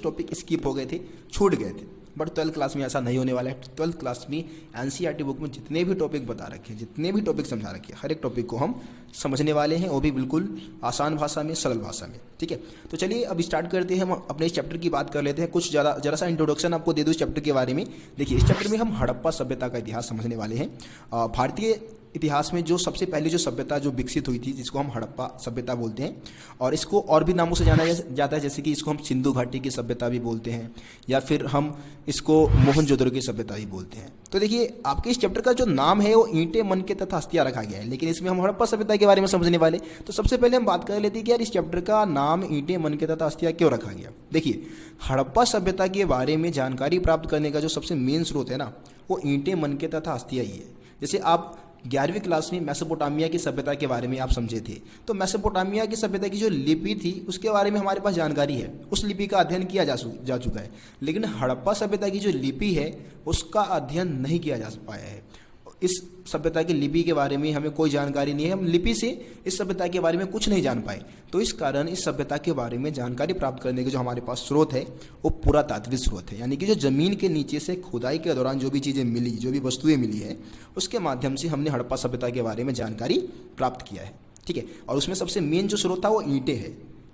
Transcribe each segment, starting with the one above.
Topic skip हो गए थे, छूट गए थे। बट 12th क्लास में ऐसा नहीं होने वाला है। 12th क्लास में एनसीईआरटी बुक में जितने भी टॉपिक बता रखे हैं, जितने भी टॉपिक समझा रखे हैं, हर एक टॉपिक को हम समझने वाले हैं, वो भी बिल्कुल आसान भाषा में, सरल भाषा में। ठीक है, तो चलिए अब स्टार्ट करते हैं। हम अपने इस चैप्टर की बात कर लेते हैं। कुछ जरा सा इंट्रोडक्शन आपको दे दूँ इस चैप्टर के बारे में। देखिए, इस चैप्टर में हम हड़प्पा सभ्यता का इतिहास समझने वाले हैं। भारतीय इतिहास में जो सबसे पहले जो सभ्यता जो विकसित हुई थी, जिसको हम हड़प्पा सभ्यता बोलते हैं, और इसको और भी नामों से जाना जाता है, जैसे कि इसको हम सिंधु घाटी की सभ्यता भी बोलते हैं, या फिर हम इसको मोहनजोदड़ो की सभ्यता भी बोलते हैं। तो देखिए, आपके इस चैप्टर का जो नाम है वो ईंटें, मनके तथा अस्थियां रखा गया है, लेकिन इसमें हम हड़प्पा सभ्यता के बारे में समझने वाले। तो सबसे पहले हम बात कर लेते हैं कि यार इस चैप्टर का नाम ईंटें, मनके तथा अस्थियां क्यों रखा गया। देखिए, हड़प्पा सभ्यता के बारे में जानकारी प्राप्त करने का जो सबसे मेन स्रोत है ना, वो ईंटें, मनके तथा अस्थियां ही है। जैसे आप 11वीं क्लास में मेसोपोटामिया की सभ्यता के बारे में आप समझे थे, तो मेसोपोटामिया की सभ्यता की जो लिपि थी उसके बारे में हमारे पास जानकारी है, उस लिपि का अध्ययन किया जा चुका है। लेकिन हड़प्पा सभ्यता की जो लिपि है उसका अध्ययन नहीं किया जा पाया है। इस सभ्यता की लिपि के बारे में हमें कोई जानकारी नहीं है, हम लिपि से इस सभ्यता के बारे में कुछ नहीं जान पाए। तो इस कारण इस सभ्यता के बारे में जानकारी प्राप्त करने के जो हमारे पास स्रोत है वो पुरातात्विक स्रोत है, यानी कि जो जमीन के नीचे से खुदाई के दौरान जो भी चीज़ें मिली, जो भी वस्तुएं मिली है, उसके माध्यम से हमने हड़प्पा सभ्यता के बारे में जानकारी प्राप्त किया है। ठीक है, और उसमें सबसे मेन जो स्रोत था वो ईंटें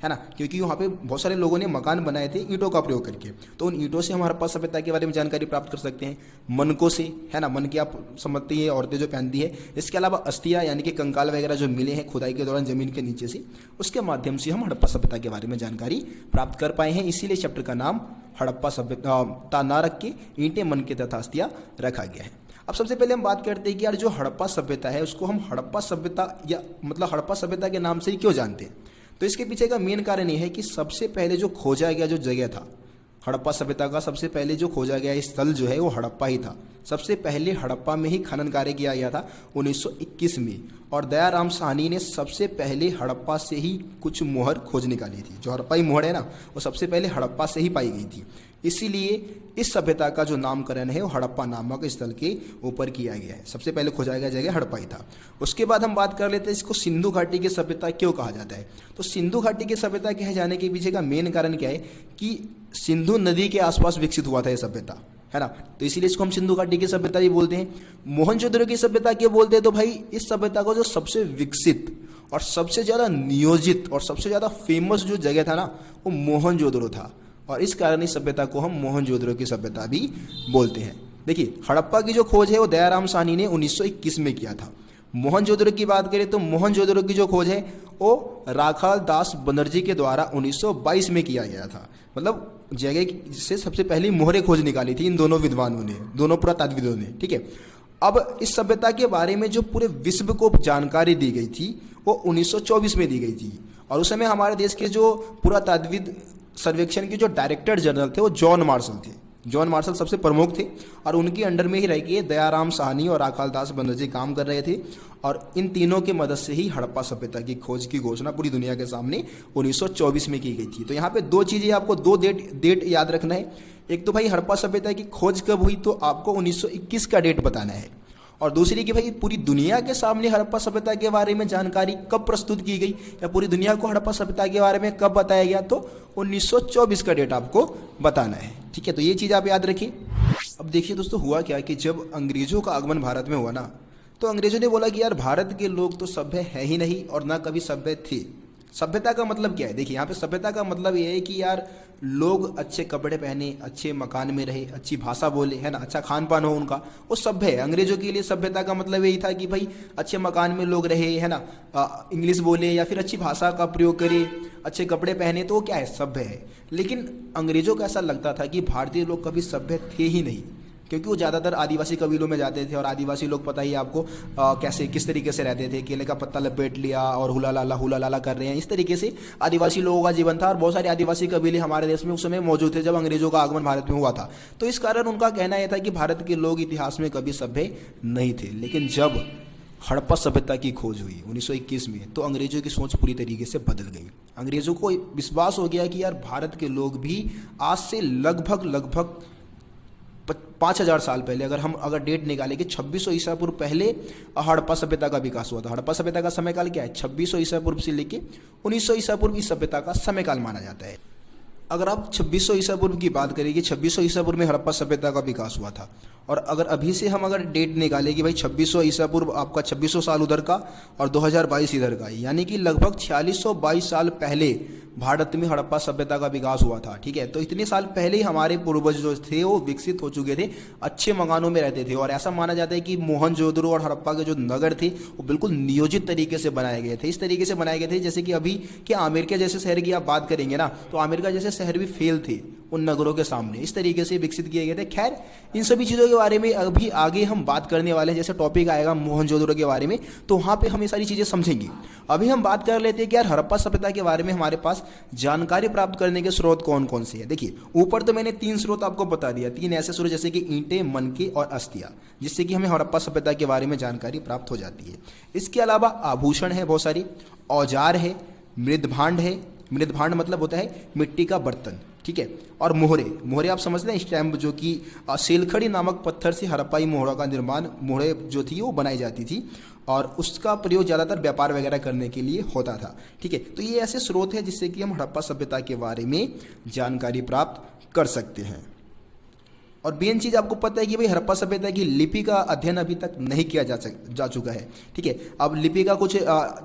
है ना, क्योंकि वहाँ पे बहुत सारे लोगों ने मकान बनाए थे ईंटों का प्रयोग करके, तो उन ईंटों से हम हड़प्पा सभ्यता के बारे में जानकारी प्राप्त कर सकते हैं। मनकों से, है ना, मन की आप समझते हैं औरतें जो पहनती है। इसके अलावा अस्थियाँ यानी कि कंकाल वगैरह जो मिले हैं खुदाई के दौरान जमीन के नीचे से, उसके माध्यम से हम हड़प्पा सभ्यता के बारे में जानकारी प्राप्त कर पाए हैं। इसीलिए चैप्टर का नाम हड़प्पा सभ्यता ना रख के ईंटें, मनके तथा अस्थियाँ रखा गया है। अब सबसे पहले हम बात करते हैं कि यार जो हड़प्पा सभ्यता है उसको हम हड़प्पा सभ्यता या मतलब हड़प्पा सभ्यता के नाम से ही क्यों जानते हैं। तो इसके पीछे का मेन कारण ये है कि सबसे पहले जो खोजा गया जो जगह था हड़प्पा सभ्यता का, सबसे पहले जो खोजा गया स्थल जो है वो हड़प्पा ही था। सबसे पहले हड़प्पा में ही खनन कार्य किया गया था 1921 में, और दयाराम साहनी ने सबसे पहले हड़प्पा से ही कुछ मोहर खोज निकाली थी। जो हड़प्पाई मोहर है ना, वो सबसे पहले हड़प्पा से ही पाई गई थी। इसीलिए इस सभ्यता का जो नामकरण है वो हड़प्पा नामक स्थल के ऊपर किया गया है। सबसे पहले खोजा गया जगह हड़प्पा ही था। उसके बाद हम बात कर लेते हैं इसको सिंधु घाटी की सभ्यता क्यों कहा जाता है। तो सिंधु घाटी की सभ्यता कहे जाने के पीछे का मेन कारण क्या है कि सिंधु नदी के आसपास विकसित हुआ था यह सभ्यता, है ना, तो इसीलिए इसको हम सिंधु घाटी की सभ्यता भी बोलते हैं। मोहनजोदड़ो की सभ्यता क्यों बोलते हैं, तो भाई इस सभ्यता को जो सबसे विकसित और सबसे ज़्यादा नियोजित और सबसे ज़्यादा फेमस जो जगह था ना, वो मोहनजोदड़ो था, और इस कारण इस सभ्यता को हम मोहनजोदड़ो की सभ्यता भी बोलते हैं। देखिए, हड़प्पा की जो खोज है वो दयाराम साहनी ने 1921 में किया था। मोहनजोदड़ो की बात करें तो मोहनजोदड़ो की जो खोज है वो राखाल दास बनर्जी के द्वारा 1922 में किया गया था। मतलब जगह से सबसे पहली मोहरें खोज निकाली थी इन दोनों विद्वानों ने, दोनों पुरातात्विदों ने। ठीक है, अब इस सभ्यता के बारे में जो पूरे विश्व को जानकारी दी गई थी वो 1924 में दी गई थी, और उस समय हमारे देश के जो पुरातात्विद सर्वेक्षण के जो डायरेक्टर जनरल थे वो जॉन मार्शल थे। जॉन मार्शल सबसे प्रमुख थे, और उनके अंडर में ही रह के दयाराम साहनी और राखाल दास बनर्जी काम कर रहे थे, और इन तीनों की मदद से ही हड़प्पा सभ्यता की खोज की घोषणा पूरी दुनिया के सामने 1924 में की गई थी। तो यहाँ पे दो चीज़ें, आपको दो डेट याद रखना है। एक तो भाई हड़प्पा सभ्यता की खोज कब हुई, तो आपको 1921 का डेट बताना है, और दूसरी कि भाई पूरी दुनिया के सामने हड़प्पा सभ्यता के बारे में जानकारी कब प्रस्तुत की गई, या पूरी दुनिया को हड़प्पा सभ्यता के बारे में कब बताया गया, तो 1924 का डेट आपको बताना है। ठीक है, तो ये चीज़ आप याद रखिए। अब देखिए दोस्तों, हुआ क्या कि जब अंग्रेजों का आगमन भारत में हुआ ना, तो अंग्रेजों ने बोला कि यार भारत के लोग तो सभ्य है ही नहीं और ना कभी सभ्य थे। सभ्यता का मतलब क्या है, देखिए यहाँ पे सभ्यता का मतलब ये है कि यार लोग अच्छे कपड़े पहने, अच्छे मकान में रहे, अच्छी भाषा बोले, है ना, अच्छा खान पान हो उनका, वो सभ्य है। अंग्रेजों के लिए सभ्यता का मतलब यही था कि भाई अच्छे मकान में लोग रहे, है ना, इंग्लिश बोले या फिर अच्छी भाषा का प्रयोग करे, अच्छे कपड़े पहने, तो वो क्या है, सभ्य है। लेकिन अंग्रेजों को ऐसा लगता था कि भारतीय लोग कभी सभ्य थे ही नहीं, क्योंकि वो ज़्यादातर आदिवासी कबीलों में जाते थे, और आदिवासी लोग पता ही आपको कैसे किस तरीके से रहते थे, केले का पत्ता लपेट लिया और हुला लाला कर रहे हैं, इस तरीके से आदिवासी लोगों का जीवन था। और बहुत सारे आदिवासी कबीले हमारे देश में उस समय मौजूद थे जब अंग्रेजों का आगमन भारत में हुआ था। तो इस कारण उनका कहना यह था कि भारत के लोग इतिहास में कभी सभ्य नहीं थे। लेकिन जब हड़प्पा सभ्यता की खोज हुई 1921 में, तो अंग्रेजों की सोच पूरी तरीके से बदल गई। अंग्रेजों को विश्वास हो गया कि यार भारत के लोग भी आज से लगभग 5000 साल पहले, अगर डेट निकालें कि 2600 ईसा पूर्व पहले हड़प्पा सभ्यता का विकास हुआ था। हड़प्पा सभ्यता का समय काल क्या है, 2600 ईसा पूर्व से लेके 1900 ईसा पूर्व इस सभ्यता का समय काल माना जाता है। अगर आप 2600 ईसा पूर्व की बात करें कि 2600 ईसा पूर्व में हड़प्पा सभ्यता का विकास हुआ था, और अगर अभी से हम अगर डेट निकालें कि भाई 2600 ईसा पूर्व आपका 2600 साल उधर का और 2022 इधर का, यानी कि लगभग 4622 साल पहले भारत में हड़प्पा सभ्यता का विकास हुआ था। ठीक है, तो इतने साल पहले ही हमारे पूर्वज जो थे वो विकसित हो चुके थे, अच्छे मकानों में रहते थे, और ऐसा माना जाता है कि मोहनजोदड़ो और हड़प्पा के जो नगर थे वो बिल्कुल नियोजित तरीके से बनाए गए थे। इस तरीके से बनाए गए थे जैसे कि अभी क्या अमेरिका जैसे शहर की आप बात करेंगे ना, तो अमेरिका जैसे शहर भी फेल थे उन नगरों के सामने, इस तरीके से विकसित किए गए थे। खैर, इन सभी चीज़ों के बारे में अभी आगे हम बात करने वाले हैं, जैसे टॉपिक आएगा मोहनजोदड़ो के बारे में, तो वहाँ पे हम ये सारी चीज़ें समझेंगे। अभी हम बात कर लेते हैं कि यार हड़प्पा सभ्यता के बारे में हमारे पास जानकारी प्राप्त करने के स्रोत कौन कौन से हैं। देखिए, ऊपर तो मैंने 3 स्रोत आपको बता दिया, 3 ऐसे स्रोत जैसे कि ईंटें, मनके और अस्थियाँ, जिससे कि हमें हड़प्पा सभ्यता के बारे में जानकारी प्राप्त हो जाती है। इसके अलावा आभूषण है बहुत सारी, औजार है, मृदभांड है, मृदभांड मतलब होता है मिट्टी का बर्तन, ठीक है, और मोहरे, मोहरे आप समझते हैं स्टैम्प, जो कि सेलखड़ी नामक पत्थर से हड़प्पाई मोहरा का निर्माण, मोहरे जो थी वो बनाई जाती थी, और उसका प्रयोग ज़्यादातर व्यापार वगैरह करने के लिए होता था। ठीक है, तो ये ऐसे स्रोत है जिससे कि हम हड़प्पा सभ्यता के बारे में जानकारी प्राप्त कर सकते हैं। और मेन चीज़ आपको पता है कि भाई हड़प्पा सभ्यता की लिपि का अध्ययन अभी तक नहीं किया जा चुका है। ठीक है, अब लिपि का कुछ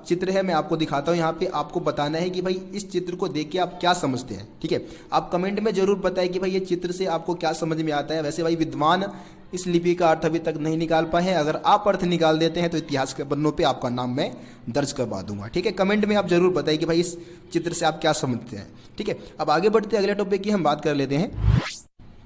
चित्र है, मैं आपको दिखाता हूँ यहाँ पे, आपको बताना है कि भाई इस चित्र को देख के आप क्या समझते हैं। ठीक है, आप कमेंट में जरूर बताएं कि भाई ये चित्र से आपको क्या समझ में आता है। वैसे भाई विद्वान इस लिपि का अर्थ अभी तक नहीं निकाल पाए हैं, अगर आप अर्थ निकाल देते हैं तो इतिहास के पन्नों पे आपका नाम मैं दर्ज करवा दूंगा। ठीक है, कमेंट में आप जरूर बताइए कि भाई इस चित्र से आप क्या समझते हैं। ठीक है, अब आगे बढ़ते अगले टॉपिक की हम बात कर लेते हैं।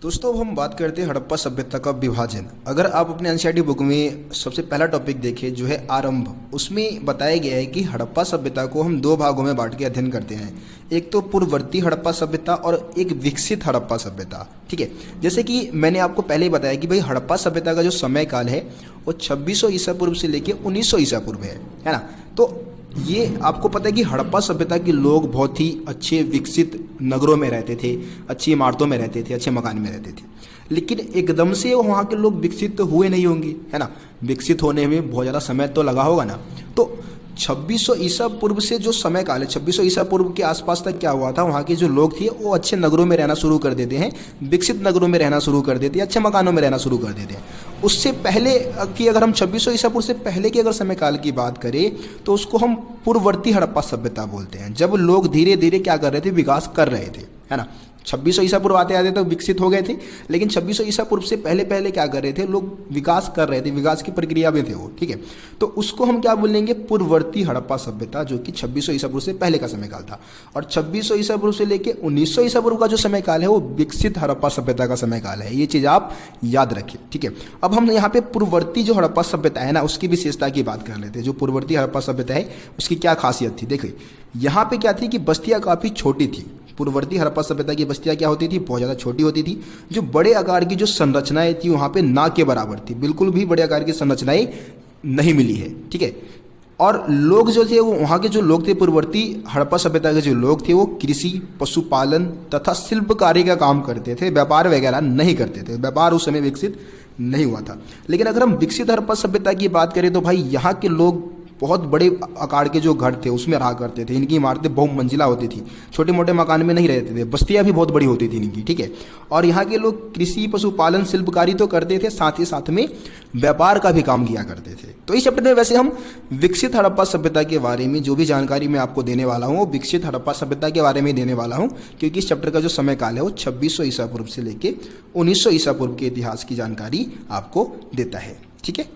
दोस्तों, अब हम बात करते हैं हड़प्पा सभ्यता का विभाजन। अगर आप अपने एनसीईआरटी बुक में सबसे पहला टॉपिक देखें जो है आरंभ, उसमें बताया गया है कि हड़प्पा सभ्यता को हम 2 भागों में बांट के अध्ययन करते हैं, एक तो पूर्ववर्ती हड़प्पा सभ्यता और एक विकसित हड़प्पा सभ्यता। ठीक है, जैसे कि मैंने आपको पहले ही बताया कि भाई हड़प्पा सभ्यता का जो समय काल है वो 2600 ईसा पूर्व से लेके 1900 ईसा पूर्व है ना। तो ये आपको पता है कि हड़प्पा सभ्यता के लोग बहुत ही अच्छे विकसित नगरों में रहते थे, अच्छी इमारतों में रहते थे, अच्छे मकान में रहते थे, लेकिन एकदम से वहाँ के लोग विकसित तो हुए नहीं होंगे, है ना। विकसित होने में बहुत ज़्यादा समय तो लगा होगा ना। तो 2600 ईसा पूर्व से जो समय काल है, 2600 ईसा पूर्व के आसपास तक क्या हुआ था, वहाँ के जो लोग थे वो अच्छे नगरों में रहना शुरू कर देते हैं, विकसित नगरों में रहना शुरू कर देते हैं, अच्छे मकानों में रहना शुरू कर देते हैं। उससे पहले की अगर हम 2600 ईसा पूर्व से पहले की अगर समय काल की बात करें तो उसको हम पूर्ववर्ती हड़प्पा सभ्यता बोलते हैं, जब लोग धीरे धीरे क्या कर रहे थे, विकास कर रहे थे, है ना। 2600 ईसा पूर्व आते आते तो विकसित हो गए थे, लेकिन 2600 ईसा पूर्व से पहले पहले क्या कर रहे थे, लोग विकास कर रहे थे, विकास की प्रक्रिया में थे वो। ठीक है, तो उसको हम क्या बोलेंगे, पूर्ववर्ती हड़प्पा सभ्यता, जो कि 2600 ईसा पूर्व से पहले का समय काल था। और 2600 ईसा पूर्व से लेके 1900 ईसा पूर्व का जो समय काल है वो विकसित हड़प्पा सभ्यता का समय काल है। ये चीज़ आप याद रखिए। ठीक है, अब हम यहाँ पे पूर्ववर्ती जो हड़प्पा सभ्यता है ना, उसकी विशेषता की बात कर लेते हैं। जो पूर्ववर्ती हड़प्पा सभ्यता है उसकी क्या खासियत थी, देखिए यहाँ पे क्या थी कि बस्तियाँ काफ़ी छोटी थी। पूर्ववर्ती हड़प्पा सभ्यता की बस्तियाँ क्या होती थी, बहुत ज़्यादा छोटी होती थी। जो बड़े आकार की जो संरचनाएं थी वहाँ पे ना के बराबर थी, बिल्कुल भी बड़े आकार की संरचनाएं नहीं मिली है। ठीक है, और लोग जो थे वो वहाँ के जो लोग थे, पूर्ववर्ती हड़प्पा सभ्यता के जो लोग थे वो कृषि, पशुपालन तथा शिल्पकारी का काम करते थे, व्यापार वगैरह नहीं करते थे। व्यापार उस समय विकसित नहीं हुआ था। लेकिन अगर हम विकसित हड़प्पा सभ्यता की बात करें तो भाई यहाँ के लोग बहुत बड़े आकार के जो घर थे उसमें रहा करते थे। इनकी इमारतें बहुमंजिला होती थी, छोटे मोटे मकान में नहीं रहते थे, बस्तियाँ भी बहुत बड़ी होती थी इनकी। ठीक है, और यहाँ के लोग कृषि, पशुपालन, शिल्पकारी तो करते थे, साथ ही साथ में व्यापार का भी काम किया करते थे। तो इस चैप्टर में वैसे हम विकसित हड़प्पा सभ्यता के बारे में जो भी जानकारी मैं आपको देने वाला हूँ वो विकसित हड़प्पा सभ्यता के बारे में देने वाला हूँ, क्योंकि इस चैप्टर का जो समय काल है वो 2600 ईसा पूर्व से लेके 1900 ईसा पूर्व के इतिहास की जानकारी आपको देता है। ठीक है,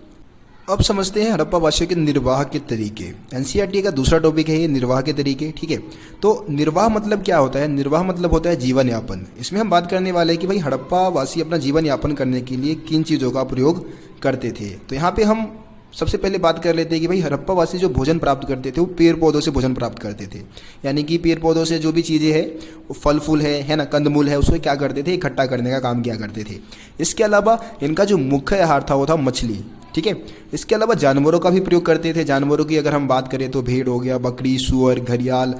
अब समझते हैं हड़प्पा वासियों के निर्वाह के तरीके। एनसीईआरटी का दूसरा टॉपिक है ये निर्वाह के तरीके। ठीक है, तो निर्वाह मतलब क्या होता है, निर्वाह मतलब होता है जीवन यापन। इसमें हम बात करने वाले हैं कि भाई हड़प्पा वासी अपना जीवन यापन करने के लिए किन चीज़ों का प्रयोग करते थे। तो यहाँ पे हम सबसे पहले बात कर लेते हैं कि भाई हड़प्पा वासी जो भोजन प्राप्त करते थे वो पेड़ पौधों से भोजन प्राप्त करते थे। यानी कि पेड़ पौधों से जो भी चीज़ें हैं, वो फल फूल है ना, कंदमूल है, उसको क्या करते थे, इकट्ठा करने का काम किया करते थे। इसके अलावा इनका जो मुख्य आहार था वो था मछली। ठीक है, इसके अलावा जानवरों का भी प्रयोग करते थे। जानवरों की अगर हम बात करें तो भेड़ हो गया, बकरी, सूअर, घड़ियाल,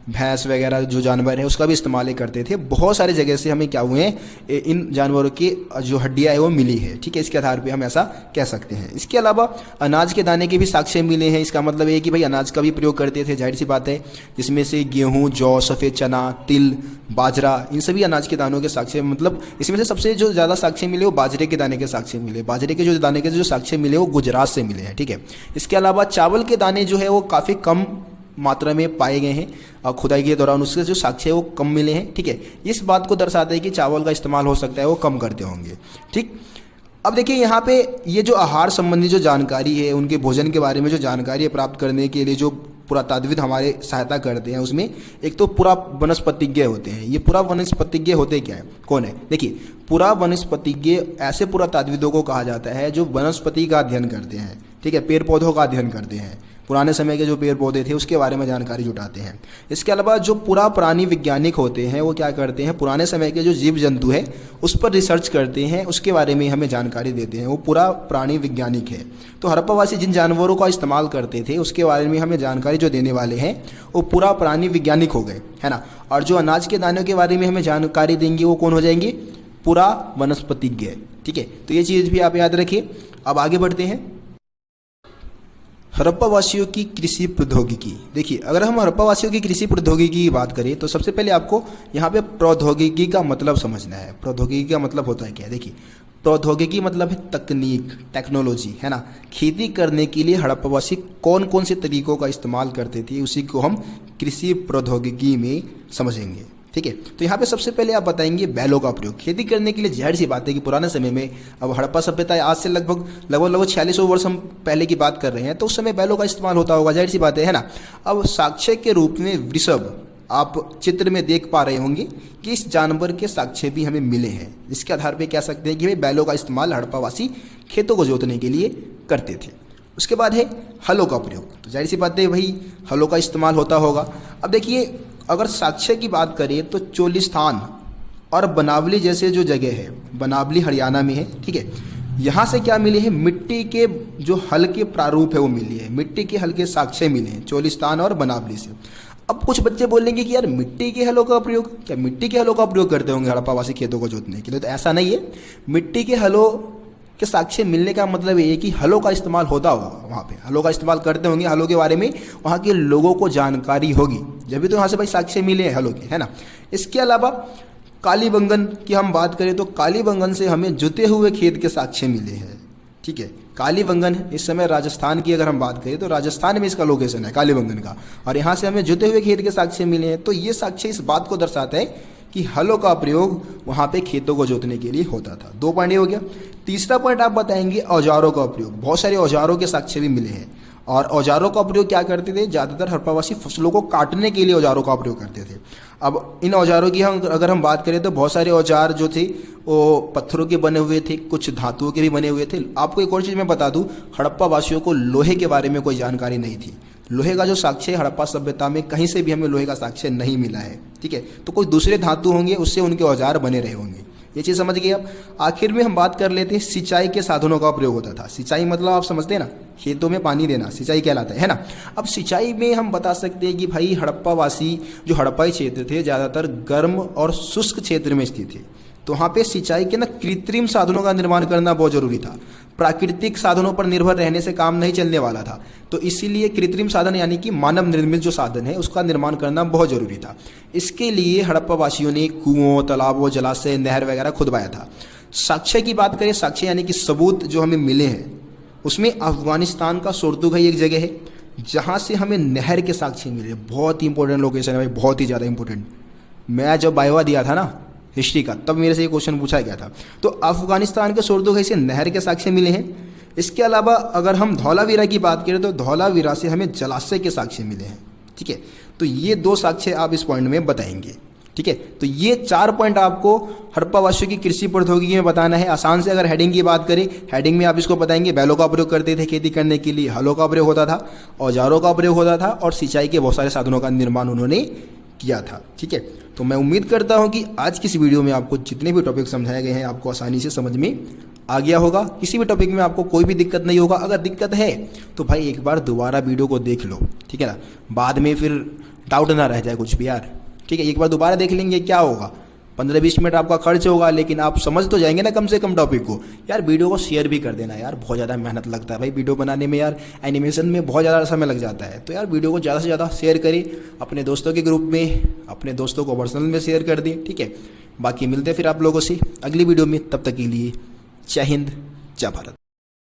भैंस वगैरह जो जानवर है उसका भी इस्तेमाल करते थे। बहुत सारी जगह से हमें क्या हुए हैं, इन जानवरों की जो हड्डियाँ है वो मिली है, ठीक है, इसके आधार पे हम ऐसा कह सकते हैं। इसके अलावा अनाज के दाने के भी साक्ष्य मिले हैं। इसका मतलब ये कि भाई अनाज का भी प्रयोग करते थे, जाहिर सी बात है, जिसमें से गेहूँ, जौ, सफ़ेद चना, तिल, बाजरा, इन सभी अनाज के दानों के साक्ष्य, मतलब इसमें से सबसे जो ज़्यादा साक्ष्य मिले वो बाजरे के दाने के साक्ष्य मिले। बाजरे के जो दाने के जो साक्ष्य मिले वो गुजरात से मिले हैं, ठीक है। इसके अलावा चावल के दाने जो है वो काफ़ी कम मात्रा में पाए गए हैं और खुदाई के दौरान उसके जो साक्ष्य है वो कम मिले हैं, ठीक है। इस बात को दर्शाता है कि चावल का इस्तेमाल हो सकता है वो कम करते होंगे, ठीक। अब देखिए यहाँ पे ये जो आहार संबंधी जो जानकारी है, उनके भोजन के बारे में जो जानकारी है प्राप्त करने के लिए जो पुरातात्विद हमारे सहायता करते हैं, उसमें एक तो पुरा वनस्पतिज्ञ होते हैं। ये पुरा वनस्पतिज्ञ होते क्या है, कौन है? देखिए, पुरा वनस्पतिज्ञ ऐसे पुरातात्विदों को कहा जाता है जो वनस्पति का अध्ययन करते हैं, ठीक है, पेड़ पौधों का अध्ययन करते हैं, पुराने समय के जो पेड़ पौधे थे उसके बारे में जानकारी जुटाते हैं। इसके अलावा जो पुरा प्राणी वैज्ञानिक होते हैं वो क्या करते हैं, पुराने समय के जो जीव जंतु है उस पर रिसर्च करते हैं, उसके बारे में हमें जानकारी देते हैं, वो पुरा प्राणी वैज्ञानिक है। तो हड़प्पावासी जिन जानवरों का इस्तेमाल करते थे उसके बारे में हमें जानकारी जो देने वाले हैं वो पुरा प्राणी वैज्ञानिक हो गए, है ना। और जो अनाज के दानों के बारे में हमें जानकारी देंगे वो कौन हो जाएंगे, पुरा वनस्पतिज्ञ, ठीक है। तो ये चीज़ भी आप याद रखिए। अब आगे बढ़ते हैं। हड़प्पावासियों की कृषि प्रौद्योगिकी। देखिए, अगर हम हड़प्पावासियों की कृषि प्रौद्योगिकी की बात करें तो सबसे पहले आपको यहाँ पे प्रौद्योगिकी का मतलब समझना है। प्रौद्योगिकी का मतलब होता है क्या? देखिए, प्रौद्योगिकी मतलब है तकनीक, टेक्नोलॉजी, है ना। खेती करने के लिए हड़प्पावासी कौन कौन से तरीकों का इस्तेमाल करते थे उसी को हम कृषि प्रौद्योगिकी में समझेंगे, ठीक है। तो यहाँ पे सबसे पहले आप बताएंगे बैलों का प्रयोग खेती करने के लिए। जाहिर सी बात है कि पुराने समय में, अब हड़प्पा सभ्यता आज से लगभग 4600 वर्ष हम पहले की बात कर रहे हैं, तो उस समय बैलों का इस्तेमाल होता होगा, जाहिर सी बात है ना। अब साक्ष्य के रूप में वृषभ आप चित्र में देख पा रहे होंगे कि इस जानवर के साक्ष्य भी हमें मिले हैं, जिसके आधार पर कह सकते हैं कि भाई बैलों का इस्तेमाल हड़प्पावासी खेतों को जोतने के लिए करते थे। उसके बाद है हलों का प्रयोग। तो जाहिर सी बात है भाई हलों का इस्तेमाल होता होगा। अब देखिए, अगर साक्ष्य की बात करें तो चोलिस्तान और बनावली जैसे जो जगह है, बनावली हरियाणा में है, ठीक है, यहाँ से क्या मिले हैं, मिट्टी के जो हल के प्रारूप है वो मिली है, मिट्टी के हल के साक्ष्य मिले हैं चोलिस्तान और बनावली से। अब कुछ बच्चे बोलेंगे कि यार मिट्टी के हलों का प्रयोग, क्या मिट्टी के हलों का प्रयोग करते होंगे हड़प्पावासी खेतों को जोतने के लिए? तो ऐसा नहीं है। मिट्टी के हलों के साक्ष्य मिलने का मतलब ये है कि हलों का इस्तेमाल होता होगा, वहाँ पे हलों का इस्तेमाल करते होंगे, हलों के बारे में वहाँ के लोगों को जानकारी होगी, जब भी तो यहाँ से भाई साक्ष्य मिले हैं हलों के, है ना। इसके अलावा कालीबंगन की हम बात करें तो कालीबंगन से हमें जुते हुए खेत के साक्ष्य मिले हैं, ठीक है। कालीबंगन इस समय राजस्थान की अगर हम बात करें तो राजस्थान में इसका लोकेशन है कालीबंगन का, और यहाँ से हमें जुते हुए खेत के साक्ष्य मिले हैं। तो ये साक्ष्य इस बात को दर्शाता है कि हलों का प्रयोग वहाँ पे खेतों को जोतने के लिए होता था। 2 पॉइंट हो गया। तीसरा पॉइंट आप बताएंगे औजारों का प्रयोग। बहुत सारे औजारों के साक्ष्य भी मिले हैं, और औजारों का प्रयोग क्या करते थे, ज़्यादातर हड़प्पावासी फसलों को काटने के लिए औजारों का प्रयोग करते थे। अब इन औजारों की अगर हम बात करें तो बहुत सारे औजार जो थे वो पत्थरों के बने हुए थे, कुछ धातुओं के भी बने हुए थे। आपको एक और चीज़ मैं बता दूँ, हड़प्पावासियों को लोहे के बारे में कोई जानकारी नहीं थी। लोहे का जो साक्ष्य है हड़प्पा सभ्यता में कहीं से भी हमें लोहे का साक्ष्य नहीं मिला है, ठीक है। तो कोई दूसरे धातु होंगे, उससे उनके औजार बने रहे होंगे, ये चीज़ समझ गए। अब आखिर में हम बात कर लेते हैं सिंचाई के साधनों का प्रयोग होता था। सिंचाई मतलब आप समझते हैं ना, खेतों में पानी देना सिंचाई कहलाता है ना। अब सिंचाई में हम बता सकते हैं कि भाई हड़प्पावासी जो हड़प्पाई क्षेत्र थे ज़्यादातर गर्म और शुष्क क्षेत्र में स्थित थे, तो वहाँ पे सिंचाई के ना कृत्रिम साधनों का निर्माण करना बहुत जरूरी था। प्राकृतिक साधनों पर निर्भर रहने से काम नहीं चलने वाला था, तो इसीलिए कृत्रिम साधन यानी कि मानव निर्मित जो साधन है उसका निर्माण करना बहुत जरूरी था। इसके लिए हड़प्पावासियों ने कुओं, तालाबों, जलाशय, नहर वगैरह खुदवाया था। साक्ष्य की बात करें, साक्ष्य यानी कि सबूत जो हमें मिले हैं, उसमें अफगानिस्तान का सोर्तुगाई एक जगह है जहाँ से हमें नहर के साक्ष्य मिले। बहुत ही इंपॉर्टेंट लोकेशन है भाई, बहुत ही ज़्यादा इंपॉर्टेंट। मैं जब बायोवा दिया था ना हिस्ट्री का, तब मेरे से ये क्वेश्चन पूछा गया था। तो अफगानिस्तान के सोर्तुगाई से नहर के साक्ष्य मिले हैं। इसके अलावा अगर हम धौलावीरा की बात करें तो धौलावीरा से हमें जलाशय के साक्ष्य मिले हैं, ठीक है। तो ये 2 साक्ष्य आप इस पॉइंट में बताएंगे, ठीक है। तो ये 4 पॉइंट आपको हड़प्पावासियों की कृषि प्रौद्योगिकी में बताना है। आसान से अगर हेडिंग की बात करें, हेडिंग में आप इसको बताएंगे बैलों का प्रयोग करते थे खेती करने के लिए, हलों का प्रयोग होता था, औजारों का प्रयोग होता था, और सिंचाई के बहुत सारे साधनों का निर्माण उन्होंने किया था, ठीक है। तो मैं उम्मीद करता हूं कि आज की इस वीडियो में आपको जितने भी टॉपिक समझाए गए हैं आपको आसानी से समझ में आ गया होगा। किसी भी टॉपिक में आपको कोई भी दिक्कत नहीं होगा। अगर दिक्कत है तो भाई एक बार दोबारा वीडियो को देख लो, ठीक है ना, बाद में फिर डाउट ना रह जाए कुछ भी यार, ठीक है। एक बार दोबारा देख लेंगे, क्या होगा, 15-20 मिनट आपका खर्च होगा, लेकिन आप समझ तो जाएंगे ना कम से कम टॉपिक को। यार वीडियो को शेयर भी कर देना यार, बहुत ज़्यादा मेहनत लगता है भाई वीडियो बनाने में यार, एनिमेशन में बहुत ज़्यादा समय लग जाता है। तो यार वीडियो को ज़्यादा से ज़्यादा शेयर करें, अपने दोस्तों के ग्रुप में, अपने दोस्तों को पर्सनल में शेयर कर दें, ठीक है। बाकी मिलते हैं फिर आप लोगों से अगली वीडियो में, तब तक के लिए जय हिंद, जय भारत।